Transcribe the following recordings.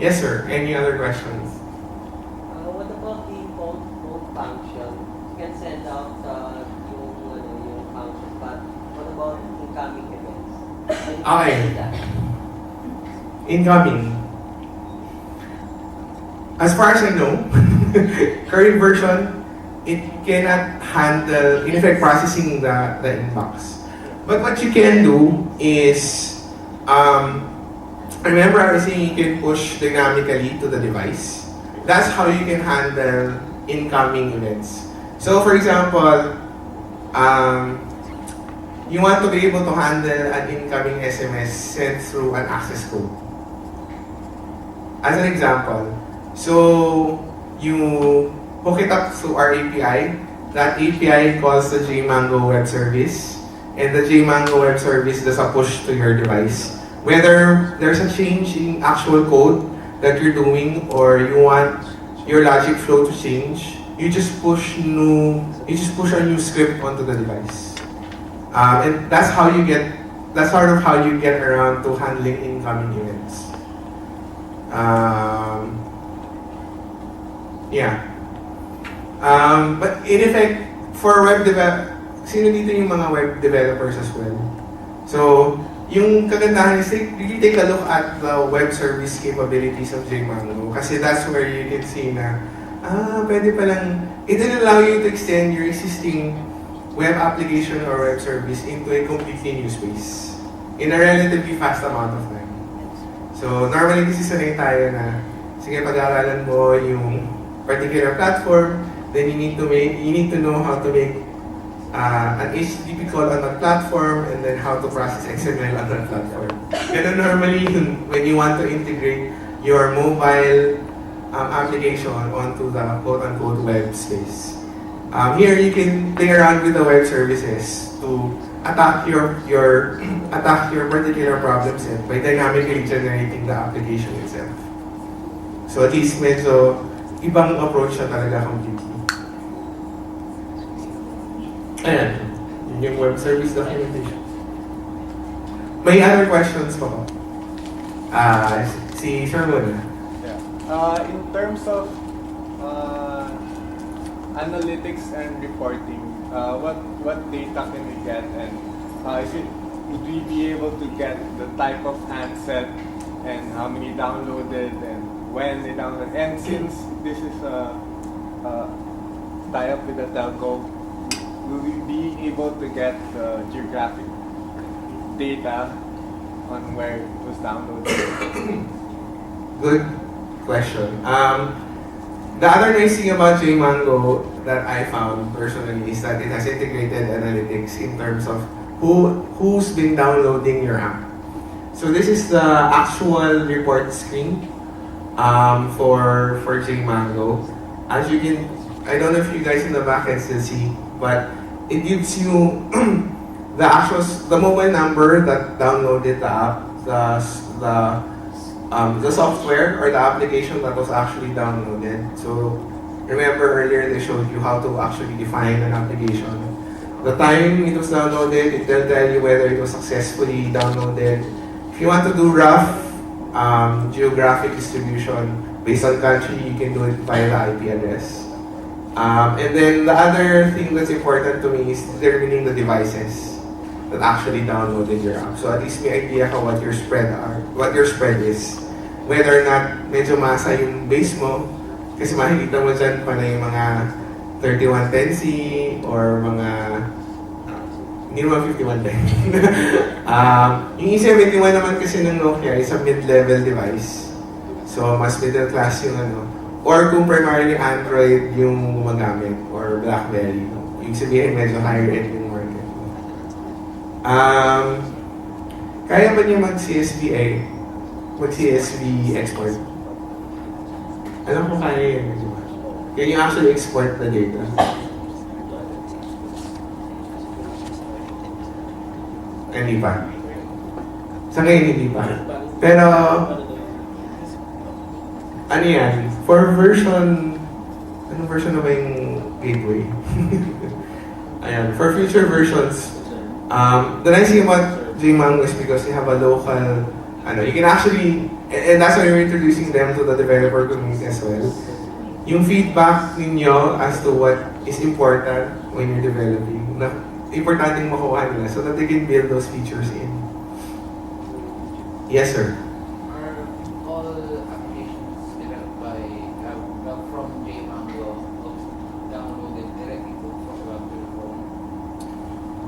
Yes, sir. Any other questions? What about the phone function? You can send out yung function, but what about incoming events? Okay. Incoming. As far as I know, current version, it cannot handle, in effect, processing the inbox. But what you can do is, remember I was saying you can push dynamically to the device. That's how you can handle incoming events. So for example, you want to be able to handle an incoming SMS sent through an access code. As an example, so you hook it up through our API. That API calls the JMango web service, and the JMango web service does a push to your device. Whether there's a change in actual code that you're doing, or you want your logic flow to change, you just push a new script onto the device, and that's how you get. That's sort of how you get around to handling incoming events. Yeah. But in effect, for web sino dito yung mga web developers as well? So, yung kagandahan is really take a look at the web service capabilities of JMango, kasi that's where you can see na, pwede palang, it will allow you to extend your existing web application or web service into a completely new space in a relatively fast amount of time. So, normally kasi sanay tayo na, sige, pag-aaralan mo yung particular platform, then you need to know how to make an HTTP call on that platform, and then how to process XML on that platform. Ganun normally when you want to integrate your mobile application onto the quote-unquote web space. Here you can play around with the web services to attack your particular problem set by dynamically generating the application itself. So at least medyo ibang approach na talaga completely. Ayan, yun yung web service documentation. May other questions pa ko? Si Sir muna. Yeah. In terms of analytics and reporting, what data can we get, and would we be able to get the type of handset and how many downloaded and when they download? And since this is a tie-up with the telco, will we be able to get the geographic data on where it was downloaded? Good question. The other nice thing about JMango that I found personally is that it has integrated analytics in terms of who's been downloading your app. So this is the actual report screen for JMango. As you can, I don't know if you guys in the back can still see, but it gives you the mobile number that downloaded the app, the software or the application that was actually downloaded. So remember earlier they showed you how to actually define an application. The time it was downloaded, it will tell you whether it was successfully downloaded. If you want to do rough geographic distribution based on country, you can do it via the IP address. And then the other thing that's important to me is determining the devices that actually downloaded your app. So at least may idea ka what your spread is. Whether or not medyo masa yung base mo, kasi makikita mo dyan pa na yung mga 3110C or mga hindi naman 5110. Yung E71 naman kasi ng Nokia is a mid-level device. So mas middle class yung or kung primarily Android yung gumagamit or BlackBerry. Yung sabihin medyo higher end yung market. Kaya ba niya mag-CSV export? Alam ko kaya yun. Can you actually export the data? Hindi pa. Sa ngayon hindi pa. Pero, ano yan? For version, anong version na ba yung gateway? Ayan, for future versions, the nice thing about JMango is because you have a local you can actually, and that's why we're introducing them to the developer community as well. Yung feedback ninyo as to what is important when you're developing, na importante makuha nila so that they can build those features in. Yes, sir. Are all applications developed by from JMango downloaded directly from web to phone?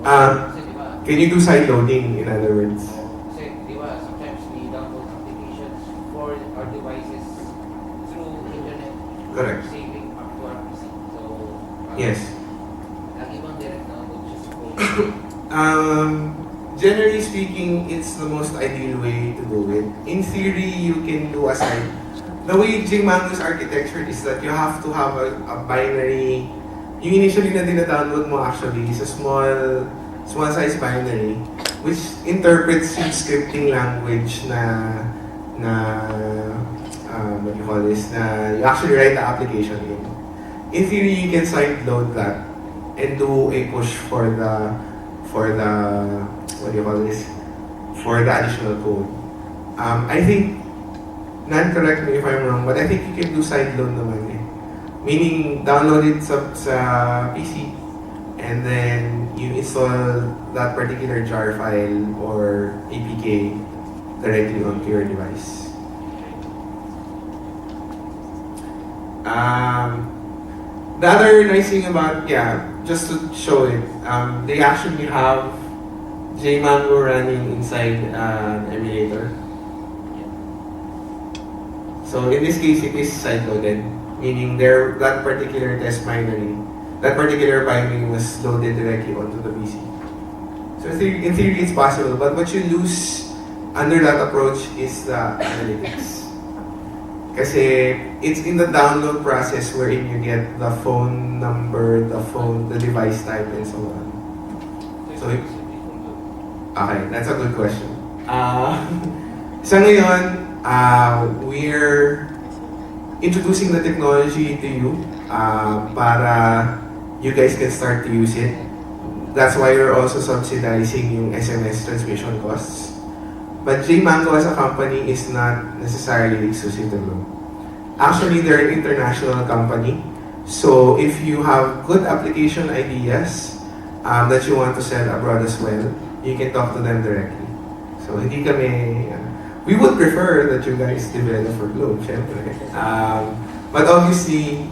Kasi di ba? Can you do side loading, in other words? Kasi di ba, sometimes we download applications for our devices through internet. Correct. Saving up to our PC. So, Yes. lagi bang direct download siya sa phone? Generally speaking, it's the most ideal way to do it. In theory, you can do a side. The way JMango's architecture is that you have to have a binary. Yung initially na dina-download mo actually is a small size binary which interprets yung scripting language na what do you call this, na you actually write the application in. In theory, you can side load that and do a push for the what do you call this, for the additional code. I think, Nan, correct me if I'm wrong, but I think you can do side load naman eh. Meaning, download it sa PC and then you install that particular jar file or APK directly onto your device. The other nice thing about, just to show it, they actually have JMango running inside an emulator. So in this case, it is side-loaded, meaning that particular test binary, that particular binary was loaded directly onto the PC. So in theory, it's possible, but what you lose under that approach is the analytics. Kasi it's in the download process wherein you get the phone number, the device type, and so on. So, okay, that's a good question. Sa ngayon, we're introducing the technology to you para you guys can start to use it. That's why we're also subsidizing yung SMS transmission costs. But JMango as a company is not necessarily exclusive to Globe. Actually, they're an international company. So if you have good application ideas that you want to sell abroad as well, you can talk to them directly. So hindi kami, we would prefer that you guys develop for Globe, syempre. But obviously,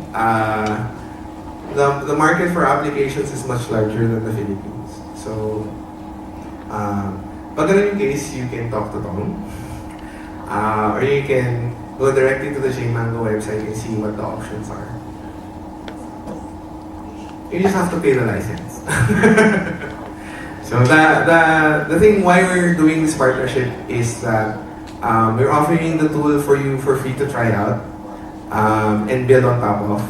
the market for applications is much larger than the Philippines. So, pag ganun yung case, you can talk to Tom. Or you can go directly to the JMango website and see what the options are. You just have to pay the license. So the thing why we're doing this partnership is that we're offering the tool for you for free to try out and build on top of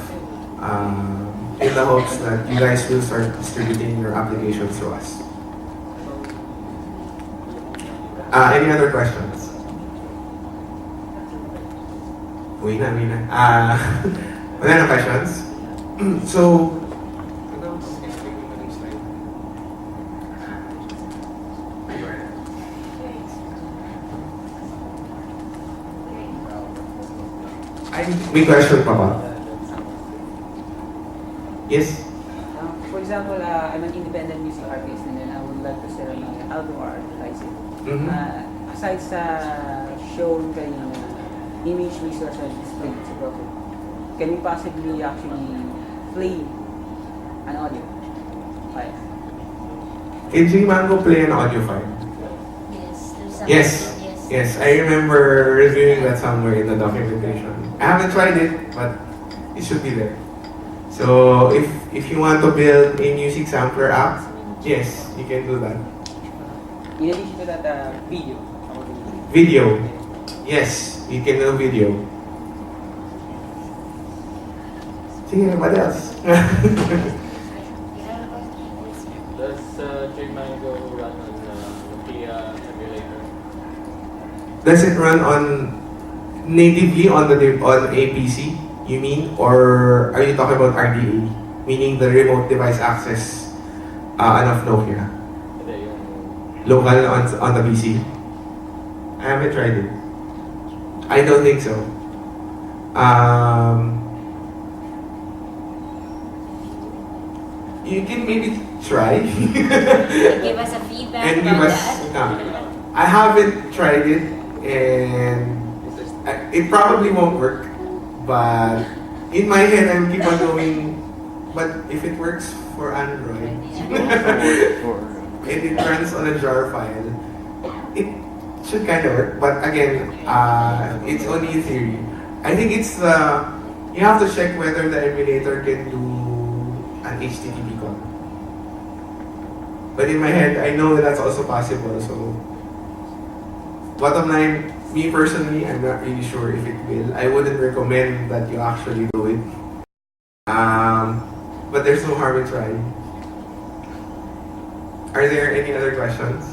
in the hopes that you guys will start distributing your applications to us. Any other questions? Uwi na. Wala na questions? So, may question pa ba? Yes? For example, I'm an independent music artist and then I would like to sell my album or advertise it. Mhm. Aside sa show kayo na image resource and display sa profile, can we possibly actually play an audio file? Can JMango play an audio file? Yes, there's some Yes. yes. Yes, I remember reviewing that somewhere in the documentation. I haven't tried it, but it should be there. So if you want to build a music sampler app, yes, you can do that. In addition to that, video. Video, yes, you can do video. Sige, what else? Does JMango run on Nokia emulator? Does it run on natively on a PC? You mean, or are you talking about RDA, meaning the remote device access of Nokia? Hindi, yung Local on the PC? I haven't tried it. I don't think so. You can maybe try. Give us a feedback And give about us. that. I haven't tried it, and it probably won't work. But in my head, I'm keep on going. But if it works for Android, and it runs on a jar file, it should kind of work. But again, it's only a theory. I think it's you have to check whether the emulator can do an HTTP call. But in my head, I know that's also possible. So, bottom line, me personally, I'm not really sure if it will. I wouldn't recommend that you actually do it. But there's no harm in trying. Are there any other questions?